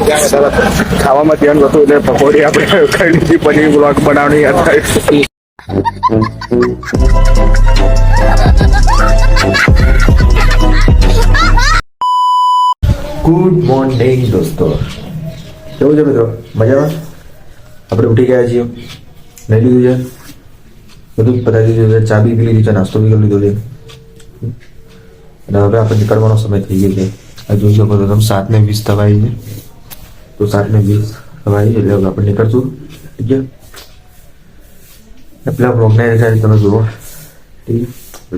ખાવામાં ધ્યાન હતું એટલે પકોડી આપણે ખાઈ લીધી, પનીર બ્લોગ બનાવવાની યાદ થાય. ગુડ મોર્નિંગ દોસ્તો, કેવું છે મિત્રો? મજામાં? આપણે ઉઠી ગયા છીએ, નહીં લીધું છે બધું પતાવી દીધું છે, ચા બી પી લીધી છે, નાસ્તો બી કરી લીધો છે, અને હવે આપણે નીકળવાનો સમય થઈ ગયો છે. આ જોઈ શકો તો તમે 7:20 થવાય છે, તો 7:20 થવાય એટલે હવે આપણે નીકળશું. ઠીક છે, પેલા બ્લોગને તમે જુઓ,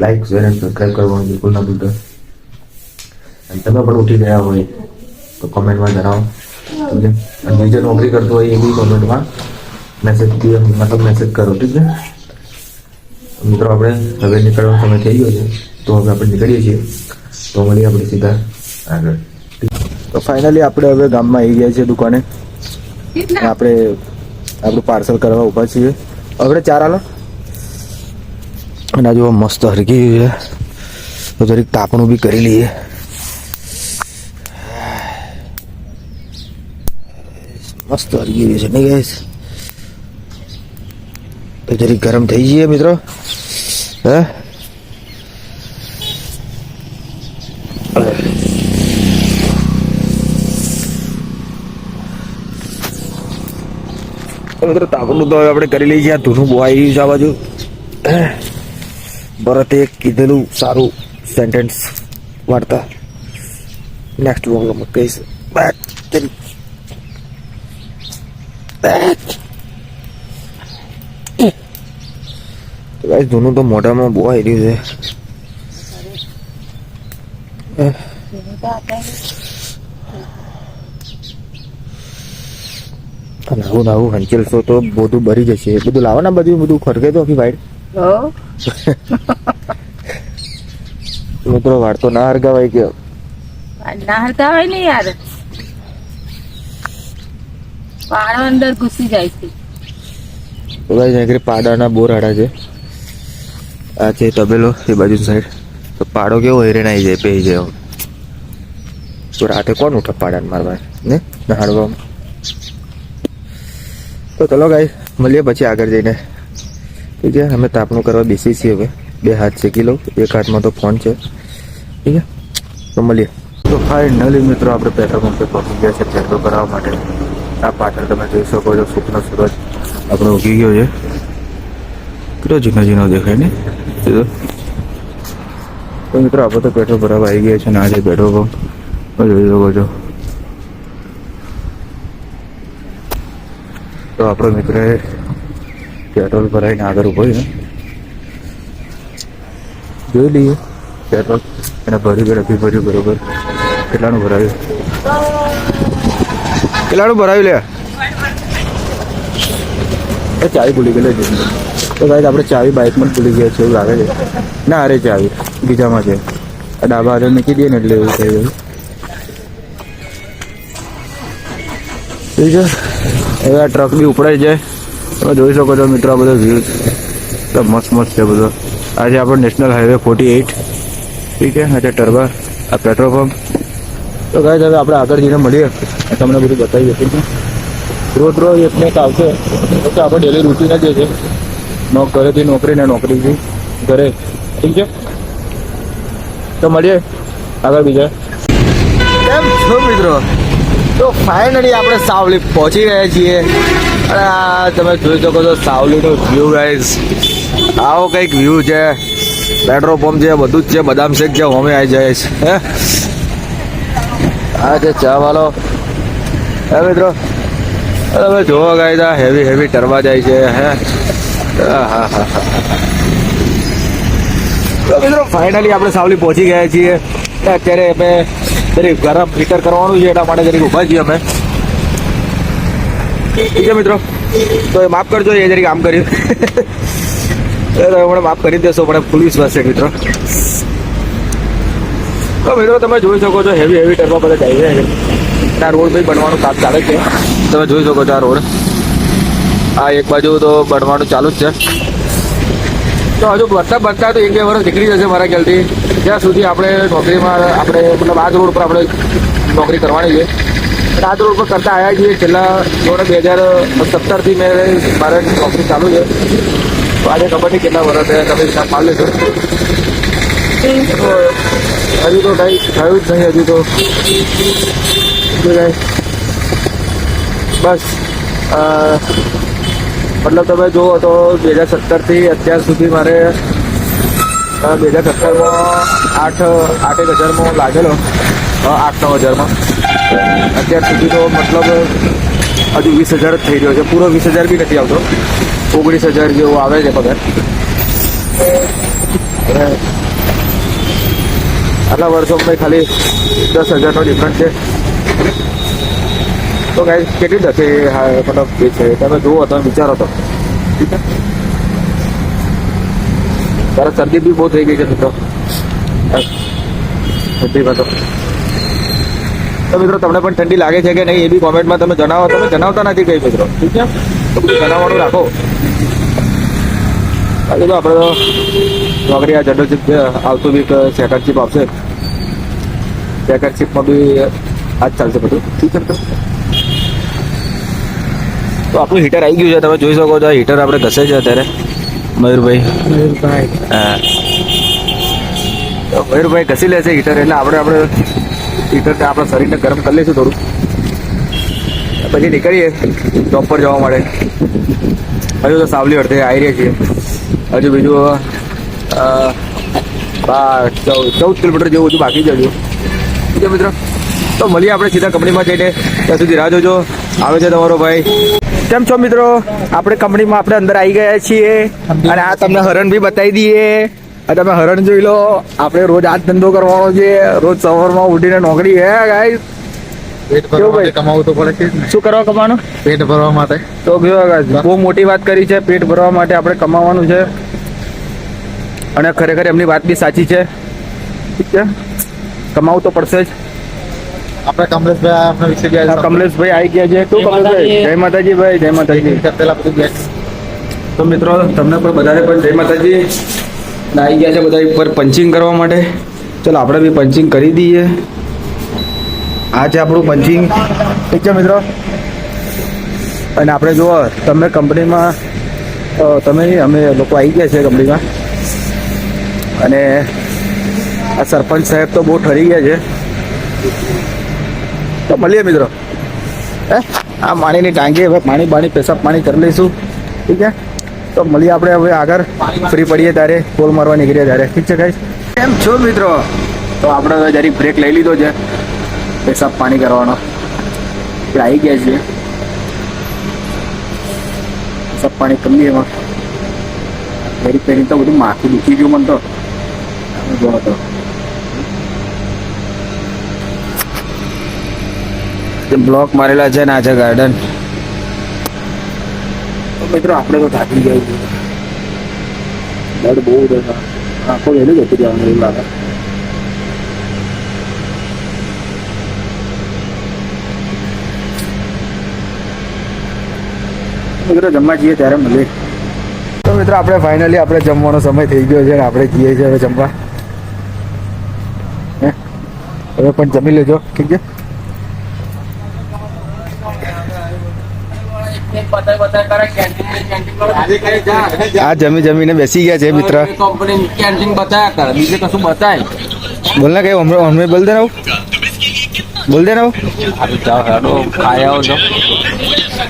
લાઈક શેર અને સબસ્ક્રાઈબ કરવાનું બિલકુલ ના ભૂલતા. અને તમે પણ ઉઠી ગયા હોય તો કોમેન્ટમાં જણાવો. ઠીક છે, અને બીજો નોકરી કરતો હોય એ બી કોમેન્ટમાં મેસેજ કરો. ઠીક છે મિત્રો, આપણે હવે નીકળવાનો સમય થઈ ગયો છે, તો હવે આપણે નીકળીએ છીએ. તો મળીએ આપણે સીધા આગળ. તો ફાઇનલી આપણે હવે ગામમાં આવી ગયા છીએ દુકાને. આપણે આપણું પાર્સલ કરવા ઊભા છીએ. આપણે ચાર હાલો, અને આ જો મસ્ત હરકી છે, તો જરીક તાપણું બી કરી લઈએ. મસ્ત હરકી છે નહીં ગાઈસ? તો જરીક ગરમ થઈ જઈએ મિત્રો. હે મિત્રો, તાપણું તો હવે આપણે કરી લઈએ છીએ. આ ધૂનું બોવાઈ ગયું છે આ બાજુ. ભરતે કીધેલું સારું સેન્ટેન્સ વાર્તા નેક્સ્ટ વ્લોગમાં કહીશ. ધૂનું તો મોઢામાં બોવાઈ રહ્યું છે. આવું હંચેલશો તો બધું ભરી જશે. બધું લાવો ને, બધું ખરગે તો આખી વાઈટ. મિત્રો, વાળ તો ના હરગાવાય કે ના હરગાવાય ને યાર, પાડો અંદર ઘૂસી જાય છે. તો ભાઈ પાડાના બોર હાડા છે. આ છે તબેલો એ બાજુ સાઈડ. તો પાડો કેવો હેરેન આવી જાય, પહેરી જાય. તો રાતે કોણ ઉઠે પાડા મારવા ને નહાડવામાં? તો ચલો ગાઈ, મળીએ પછી આગળ જઈને. ઠીક છે, અમે તાપણું કરવા બેસી છીએ. હવે 2 હાથ શેકી લઉં, એક હાથમાં તો ફોન છે. ઠીક છે, તો મળીએ. તો ફાઇનલી મિત્રો, આપણે પેટ્રોલ પંપે પહોંચી ગયા છે પેટ્રોલ કરાવવા માટે. આ પાછળ તમે જોઈ શકો છો, સુખનો સૂરજ આપણે ઉગી ગયો છે. કેટલો ઝીણો દેખાય ને. તો મિત્રો, આપણે તો પેટ્રોલ ભરાવા આવી ગયા છે, ને આજે પેટ્રોલ પંપ જોઈ શકો છો. તો આપણો મિત્ર પેટ્રોલ ભરાઈને આગળ ઉભો છે. જોઈ લઈએ પેટ્રોલ એને ભર્યું બરોબર. કેટલાનું ભરાયું લે? એ ચાવી ભૂલી ગયેલો છે. તો ભાઈ આપણે ચાવી બાઇકમાં જ ભૂલી ગયા છે એવું લાગે છે. ના, અરે ચાવી બીજામાં છે. આ ડાબા હાથે મૂકી દઈએ ને એટલે એવું થઈ ગયું. ઠીક છે, હવે આ ટ્રક બી ઉપડાઈ જાય. તમે જોઈ શકો છો મિત્રો, આ બધો વ્યૂ તો મસ્ત છે બધો. આજે આપણો નેશનલ હાઈવે 48. ઠીક છે, આજે ટરબા આ પેટ્રોલ પંપ. તો ગાઈસ, હવે આપણે આગળ જઈને મળીએ, તમને બધું બતાવીએ. ઠીક છે, રોજ એકને એક આવશે. તો આપણે ડેલી રૂટીન જ છે, ઘરેથી નોકરી ને નોકરીથી ઘરે. ઠીક છે, તો મળીએ આગળ બીજા. કેમ છો મિત્રો? તો ફાઇનલી આપણે સાવલી પહોંચી ગયા છીએ. અને આ તમે જોઈ શકો છો સાવલીનો વ્યૂ ગાઈસ. આવો કંઈક વ્યૂ છે. પેટ્રોલ પંપ છે, બધું જ છે. બદામ શેક છે, હોમે આવી જાય છે. હે, આ છે ચા વાલો. હે મિત્રો, હવે જોવો ગાઈસ, આ હેવી ટરવા જાય છે. હે, હા. તો મિત્રો, ફાઇનલી આપણે સાવલી પહોંચી ગયા છીએ. અત્યારે અમે જરીક ગરમ હીટર કરવાનું છે, એટલા માટે જરીક ઊભા છીએ અમે. ઠીક છે મિત્રો, તો એ માફ કરજો, એ જરીક કામ કર્યું. મને માફ કરી દેશો, મને ફૂલ વિશ્વાસ છે મિત્રો. તો મિત્રો, તમે જોઈ શકો છો હેવી ટરમાં બધા જાય છે. આ રોડ ભાઈ બનવાનું કામ ચાલે છે. તમે જોઈ શકો છો આ રોડ, આ એક બાજુ તો બનવાનું ચાલુ જ છે. તો હજુ બનતા તો 1-2 વર્ષ નીકળી જશે મારા ખ્યાલથી. જ્યાં સુધી આપણે નોકરીમાં મતલબ આ જ રોડ પર આપણે નોકરી કરવાની છે. આ રોડ પર કરતા આવ્યા છીએ છેલ્લા 2017થી મેં મારે નોકરી ચાલુ છે. તો આજે ખબર નહીં કેટલા વર્ષ થયા, તમે હિસાબ માર લેશો. હજુ તો કંઈ થયું જ નહીં. હજુ તો બસ મતલબ તમે જુઓ તો 2017થી અત્યાર સુધી મારે 2017માં 8,000 લાગેલો, 8-9,000. અત્યાર સુધી તો મતલબ હજુ 20,000 જ થઈ રહ્યો છે. પૂરો 20,000 બી નથી આવતો, 19,000 જેવો આવે છે પગાર. આટલા વર્ષોમાં ખાલી 10,000નો ડિફરન્સ છે. તો કાંઈ કેટલી જશે મતલબ એ છે તમે જુઓ, તમે વિચારો તો. ઠીક છે, તારા શરદી બી બહુ થઈ ગઈ છે મિત્રો. શરદીમાં તો મિત્રો તમને પણ ઠંડી લાગે છે કે નહીં એ બી કોમેન્ટમાં તમે જણાવો. તમે જણાવતા નથી કઈ મિત્રો. ઠીક છે, તો બધું જણાવવાનું રાખો. બાકી તો આપણે તો નોકરી આ જનરલશીપ છે, આવતું વીક સેકન્ડ શિપ આવશે. સેકન્ડ શિપમાં બી આજ ચાલશે બધું. ઠીક છે, તો આપણું હીટર આવી ગયું છે, તમે જોઈ શકો છો. હીટર આપણે ઘસે છે અત્યારે. મયુરભાઈ હા, મયુરભાઈ ઘસી લેશે હીટર, એટલે આપણે હીટર આપણા શરીરને ગરમ કરી લઈશું થોડું, પછી નીકળીએ જોબ પર જવા માટે. હજુ તો સાવલી અડધે આવી રહ્યા છીએ. હજુ બીજું 14 કિલોમીટર જેવું બધું બાકી છે હજુ. ઠીક છે મિત્રો, તો મળીએ આપણે સીધા કંપનીમાં જઈને. ત્યાં સુધી રાહ જોજો. આવે છે તમારો ભાઈ. કેમ છો મિત્રો? આપણે કંપનીમાં આપણે અંદર આવી ગયા છીએ અને આ તમને હરણ બી બતાવી દઈએ. તમે હરણ જોઈ લો. આપણે રોજ આ જ ધંધો કરવાનો છે. રોજ સવારમાં ઉઠીને નોકરી હે ગાઈસ. પેટ ભરવા માટે કમાવું તો પડે છે જ ને. શું કરવા કમાવાનું? પેટ ભરવા માટે. તો બહુ મોટી વાત કરી છે. પેટ ભરવા માટે આપણે કમાવાનું છે અને ખરેખર એમની વાત બી સાચી છે. ઠીક છે, કમાવું તો પડશે જ. આપણે કમલેશભાઈ આપણા વિશે કમલેશભાઈ આવી ગયા છે. શું કમલેશભાઈ? જય માતાજી ભાઈ. જય માતાજી. પેલા બધું બેસ. તો મિત્રો તમને પણ બધાને પણ જય માતાજી. આવી ગયા છે બધા ઉપર પંચિંગ કરવા માટે. ચલો આપણે બી પંચિંગ કરી દઈએ. આ છે આપણું પંચિંગ. ઠીક છે મિત્રો, અને આપણે જુઓ તમે કંપનીમાં અમે લોકો આવી ગયા છે કંપનીમાં. અને આ સરપંચ સાહેબ તો બહુ ઠરી ગયા છે. તો મળીએ મિત્રો. આ પાણીની ટાંકી, હવે પાણી પેશાબ પાણી કરી લઈશું. ઠીક છે, તો મળીએ આપણે હવે આગળ. ફ્રી પડીએ ત્યારે કોલ મારવા નીકળીએ ત્યારે. ઠીક છે ગાઈસ. કેમ છો મિત્રો? તો આપણે હવે જરીક બ્રેક લઈ લીધો છે પેશાબ પાણી કરવાનો. આવી ગયા છીએ, પેશાબ પાણી કરી લઈએ. એમાં પહેરી તો બધું માથું દુખી ગયું મને તો. જો તો બ્લોક મારેલા છે ને આ છે ગાર્ડન. મિત્રો આપણે તો થાકી ગયા છીએ. દર્દ બહુ દેખા આખો વહેલું જતું જવાનું એવું લાગે. મિત્રો જમવા જઈએ ત્યારે મળીએ. તો મિત્રો આપણે ફાઇનલી આપણે જમવાનો સમય થઈ ગયો છે અને આપણે જઈએ છીએ હવે જમવા. હવે પણ જમી લેજો. ઠીક છે, આ જમીને બેસી ગયા છે મિત્ર. કેન્ટીન બતાયા કર, બીજે કશું બતાય. બોલ ને કઈ હમણાં બોલ દે બોલ દે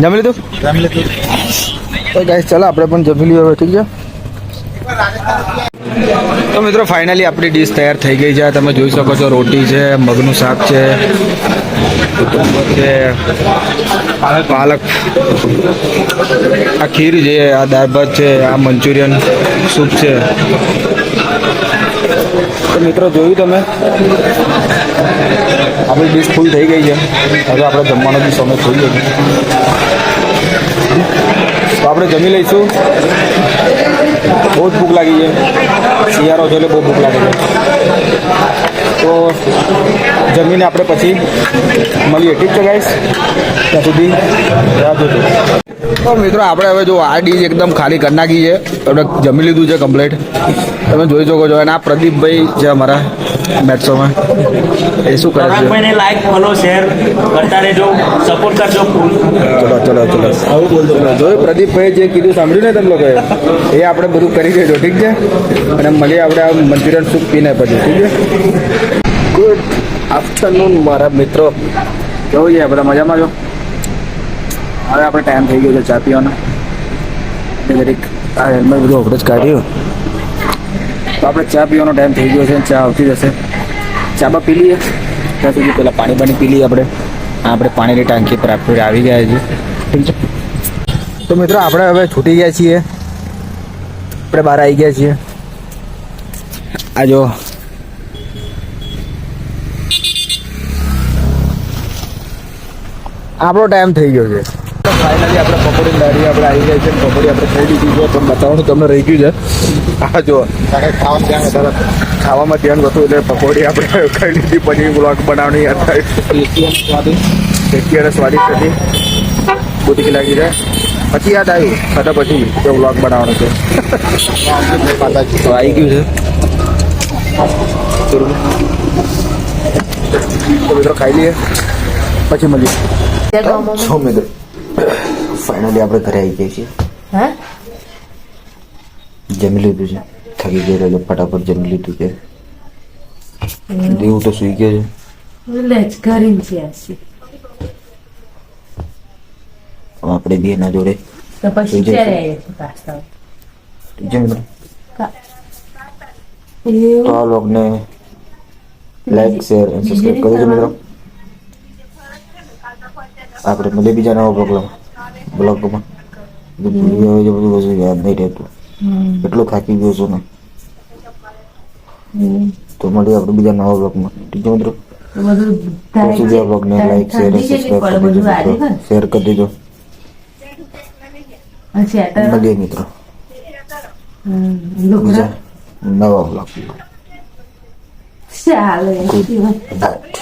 જમી લીધું. તો ગાઈસ ચાલો આપણે પણ જમી લઈએ હવે. ઠીક છે, તો મિત્રો ફાઇનલી આપણી ડીશ તૈયાર થઈ ગઈ છે. તમે જોઈ શકો છો રોટી છે, મગનું શાક છે, પાલક, આ ખીર છે, આ દાળ ભાત છે, આ મંચુરિયન સૂપ છે. તો મિત્રો જોયું તમે આપણી ડીશ ફૂલ થઈ ગઈ છે. હવે આપણે જમવાનો બી સમય થઈ ગયો છે. તો આપણે જમી લઈશું. બહુ જ ભૂખ લાગી છે. શિયાળો છે એટલે બહુ ભૂખ લાગે છે. તો જમીને આપણે પછી મળીએ. ઠીક છે ગાઈસ, ત્યાં સુધી રાહ જોજો. તો મિત્રો આપણે હવે જો આ ડીશ એકદમ ખાલી કરી નાખી છે. આપણે જમી લીધું છે કમ્પ્લીટ. તમે જોઈ શકો છો. અને આ પ્રદીપભાઈ છે અમારા, મેટ્સોમાં એ શું કરે છે? પરાગભાઈને લાઈક ફોલો શેર કરતા રહેજો, સપોર્ટ કરજો ફૂલ. ચલો આવું બોલતો જોયું પ્રદીપભાઈ જે કીધું સાંભળ્યું ને તમે લોકોએ એ આપણે બધું કરી દેજો ઠીક છે અને મળીએ આપણે આ મંચુરિયન સૂપ પીને પછી ઠીક છે. ગુડ આફ્ટરનૂન મારા મિત્રો, કેવું છે બધા મજામાં છો? હવે આપણે ટાઈમ થઈ ગયો છે ચા પીવાનો. જરીક આ હેલ્મેટ બધું આપણે જ કાઢ્યું તો આપણે ચા પીવાનો ટાઈમ થઈ ગયો છે. ચા આવતી જશે, ચા બા પી લઈએ ત્યાં સુધી પહેલાં પાણી પી લઈએ આપણે પાણીની ટાંકી પર આપણે આવી ગયા છીએ ઠીક છે. તો મિત્રો આપણે હવે છૂટી ગયા છીએ, આપણે બહાર આવી ગયા છીએ. આ જો આપણો ટાઈમ થઈ ગયો છે. ફાઇનલી આપણે પકોડી લારી આપણે આવી ગયા છે. પકોડી આપણે ખાઈ લીધી છે પણ બતાવવાનું તમને રહી ગયું છે. આ જો ખાવામાં ધ્યાન હતું એટલે પકોડી આપણે ખાઈ લીધી પછી બ્લોગ બનાવવાની હતા. ટેસ્ટી અને સ્વાદિષ્ટ હતી, બહુ તીખી લાગી છે. પછી યાદ આવ્યું ખાતા પછી તો બ્લોગ બનાવવાનો છે તો આવી ગયું છે. તો મિત્રો ખાઈ લઈએ પછી મળીએ. છો મિત્રો, ફાઇનલી આપણે ઘરે આવી ગયા છીએ. હા જમી લીધું છે, થાકી ગયેલો એટલે ફટાફટ જમી લીધું છે. દેવું તો સુઈ ગયો છે. કરીને છે હવે આપણે બે ના જોડે તો પછી જય ક્યારે આવ્યા પાસ્તા? ઠીક છે મિત્રો. તો આ લોગને લાઈક શેર અને સબસ્ક્રાઈબ કરી દો મિત્રો. આપણે મળીએ બીજા નવા બ્લોગમાં. બધું વસ્તુ યાદ નહીં રહેતું, એટલું થાકી ગયો છું ને. તો મળીએ આપણે બીજા નવા બ્લોગમાં ઠીક છે મિત્રો. ત્યાં સુધી આ બ્લોગને લાઈક શેર અને સબસ્ક્રાઈબ કરી દેજો મિત્રો. શેર કરી દેજો. મળીએ મિત્રો બીજા નવા બ્લોગ. ચાલો ગુડ નાઇટ.